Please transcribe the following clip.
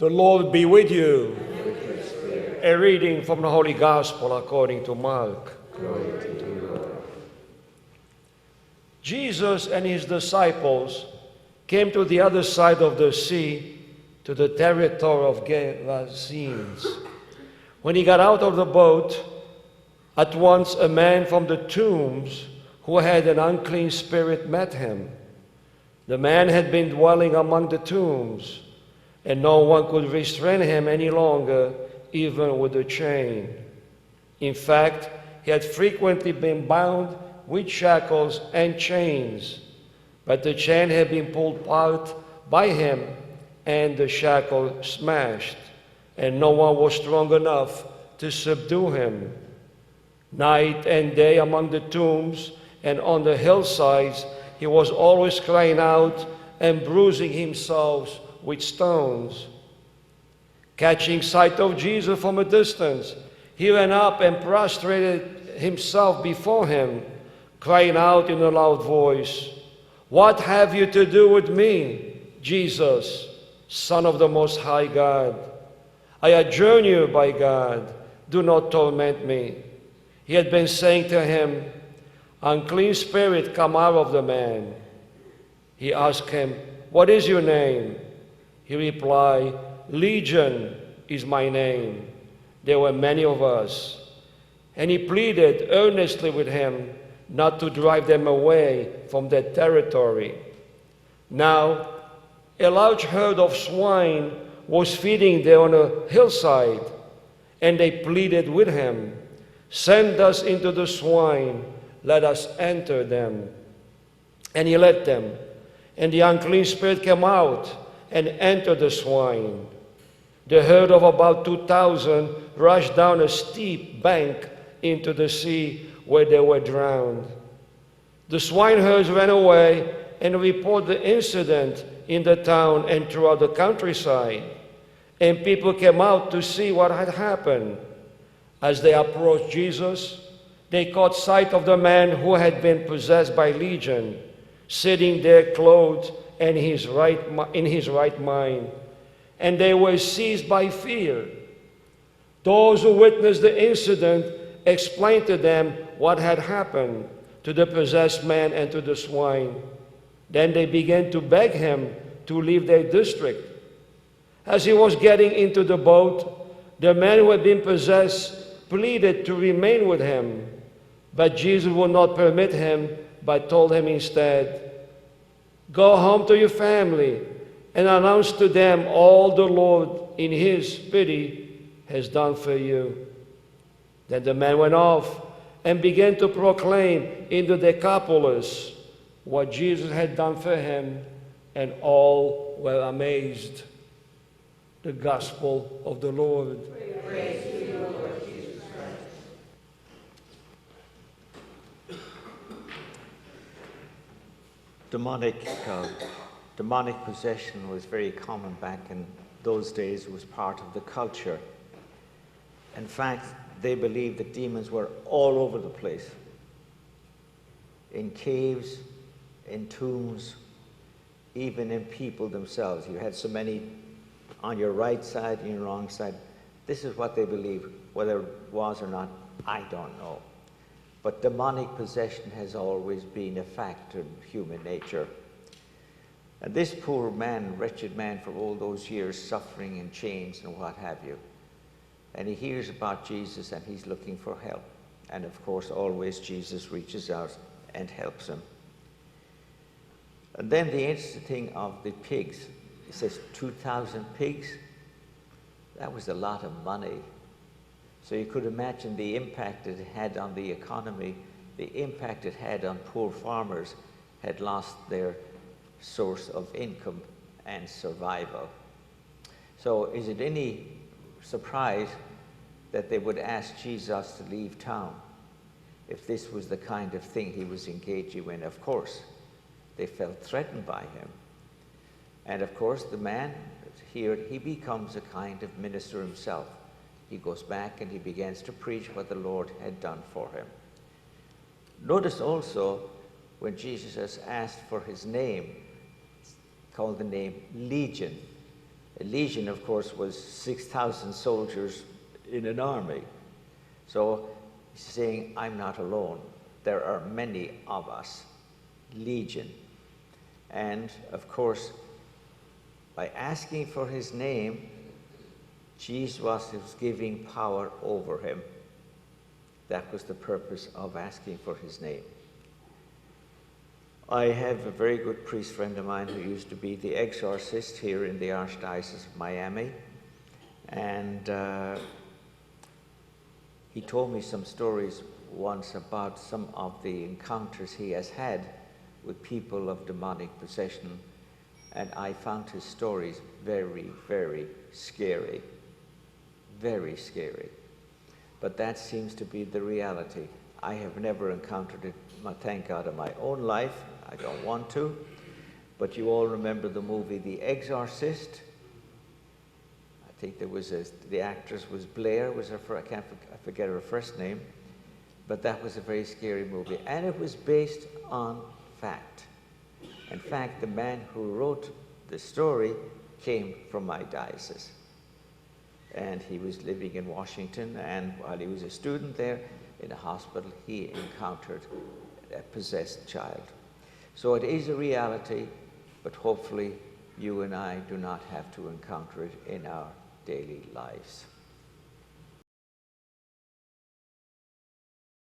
The Lord be with you. A reading from the Holy Gospel according to Mark. Glory to you, Lord. Jesus and his disciples came to the other side of the sea, to the territory of Gerasenes. When he got out of the boat, at once a man from the tombs who had an unclean spirit met him. The man had been dwelling among the tombs, and no one could restrain him any longer, even with a chain. In fact, he had frequently been bound with shackles and chains, but the chain had been pulled apart by him and the shackle smashed, and no one was strong enough to subdue him. Night and day among the tombs and on the hillsides, he was always crying out and bruising himself with stones. Catching sight of Jesus from a distance, he ran up and prostrated himself before him, crying out in a loud voice, "What have you to do with me, Jesus, Son of the Most High God? I adjourn you by God, do not torment me." He had been saying to him, "Unclean spirit, come out of the man." He asked him, "What is your name?" He replied, "Legion is my name. There were many of us." And he pleaded earnestly with him not to drive them away from their territory. Now, a large herd of swine was feeding there on a hillside, and they pleaded with him, "Send us into the swine, let us enter them." And he let them, and the unclean spirit came out and entered the swine. The herd of about 2,000 rushed down a steep bank into the sea, where they were drowned. The swineherds ran away and reported the incident in the town and throughout the countryside, and people came out to see what had happened. As they approached Jesus, they caught sight of the man who had been possessed by legion, sitting there clothed and in his right mind, and they were seized by fear. Those who witnessed the incident explained to them what had happened to the possessed man and to the swine. Then they began to beg him to leave their district. As he was getting into the boat, the man who had been possessed pleaded to remain with him, but Jesus would not permit him, but told him instead, "Go home to your family and announce to them all the Lord in his pity has done for you." Then the man went off and began to proclaim in the Decapolis what Jesus had done for him, and all were amazed. The Gospel of the Lord. Praise to you, Lord Jesus Christ. Demonic possession was very common back in those days. It was part of the culture. In fact, they believed that demons were all over the place, in caves, in tombs, even in people themselves. You had so many on your right side and your wrong side. This is what they believed. Whether it was or not, I don't know. But demonic possession has always been a fact in human nature. And this poor man, wretched man, for all those years suffering in chains and what have you, and he hears about Jesus and he's looking for help. And of course, always Jesus reaches out and helps him. And then the interesting thing of the pigs, it says 2,000 pigs. That was a lot of money. So you could imagine the impact it had on the economy, the impact it had on poor farmers had lost their source of income and survival. So is it any surprise that they would ask Jesus to leave town if this was the kind of thing he was engaging in? Of course, they felt threatened by him. And of course, the man here, he becomes a kind of minister himself. He goes back and he begins to preach what the Lord had done for him. Notice also when Jesus has asked for his name, called the name Legion. A legion, of course, was 6,000 soldiers in an army. So he's saying, I'm not alone. There are many of us. Legion. And, of course, by asking for his name, Jesus was giving power over him. That was the purpose of asking for his name. I have a very good priest friend of mine who used to be the exorcist here in the Archdiocese of Miami. And he told me some stories once about some of the encounters he has had with people of demonic possession. And I found his stories very, very scary. Very scary. But that seems to be the reality. I have never encountered it, thank God, in my own life. I don't want to. But you all remember the movie The Exorcist. I think there was the actress was Blair, I forget her first name. But that was a very scary movie. And it was based on fact. In fact, the man who wrote the story came from my diocese. And he was living in Washington, and while he was a student there in a hospital, he encountered a possessed child. So it is a reality, but hopefully you and I do not have to encounter it in our daily lives.